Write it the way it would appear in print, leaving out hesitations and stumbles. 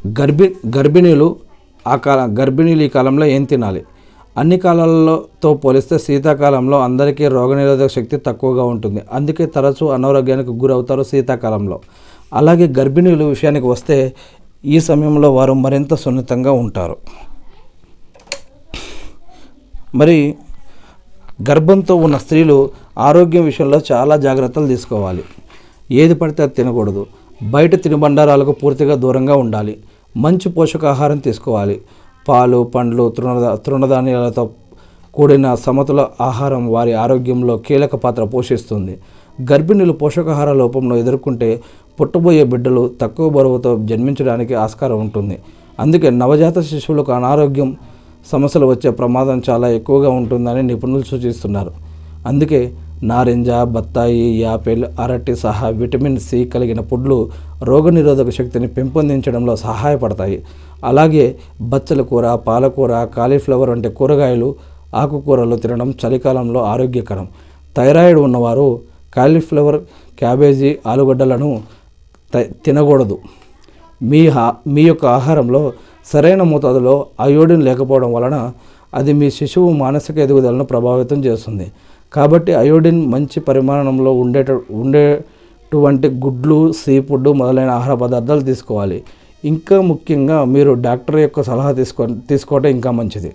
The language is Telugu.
గర్భిణీలు ఈ కాలంలో ఏం తినాలి? అన్ని కాలాలతో పోలిస్తే శీతాకాలంలో అందరికీ రోగనిరోధక శక్తి తక్కువగా ఉంటుంది. అందుకే తరచూ అనారోగ్యానికి గురవుతారు శీతాకాలంలో. అలాగే గర్భిణీలు విషయానికి వస్తే ఈ సమయంలో వారు మరింత సున్నితంగా ఉంటారు. మరి గర్భంతో ఉన్న స్త్రీలు ఆరోగ్యం విషయంలో చాలా జాగ్రత్తలు తీసుకోవాలి. ఏది పడితే అది తినకూడదు. బయట తినుబండారాలకు పూర్తిగా దూరంగా ఉండాలి. మంచి పోషకాహారం తీసుకోవాలి. పాలు, పండ్లు, తృణధాన్యాలతో కూడిన సమతుల ఆహారం వారి ఆరోగ్యంలో కీలక పాత్ర పోషిస్తుంది. గర్భిణీలు పోషకాహార లోపంలో ఎదుర్కొంటే పుట్టబోయే బిడ్డలు తక్కువ బరువుతో జన్మించడానికి ఆస్కారం ఉంటుంది. అందుకే నవజాత శిశువులకు అనారోగ్యం సమస్యలు వచ్చే ప్రమాదం చాలా ఎక్కువగా ఉంటుందని నిపుణులు సూచిస్తున్నారు. అందుకే నారింజ, బత్తాయి, యాపిల్, అరటి సహా విటమిన్ సి కలిగిన ఫుడ్లు రోగనిరోధక శక్తిని పెంపొందించడంలో సహాయపడతాయి. అలాగే బచ్చల కూర, పాలకూర, కాలీఫ్లవర్ వంటి కూరగాయలు, ఆకుకూరలు తినడం చలికాలంలో ఆరోగ్యకరం. థైరాయిడ్ ఉన్నవారు కాలీఫ్లవర్, క్యాబేజీ, ఆలుగడ్డలను తినకూడదు. మీ యొక్క ఆహారంలో సరైన మోతాదులో అయోడిన్ లేకపోవడం వలన అది మీ శిశువు మానసిక ఎదుగుదలను ప్రభావితం చేస్తుంది. కాబట్టి అయోడిన్ మంచి పరిమాణంలో ఉండేటువంటి గుడ్లు, సీ ఫుడ్ మొదలైన ఆహార పదార్థాలు తీసుకోవాలి. ఇంకా ముఖ్యంగా మీరు డాక్టర్ యొక్క సలహా తీసుకోవడం ఇంకా మంచిది.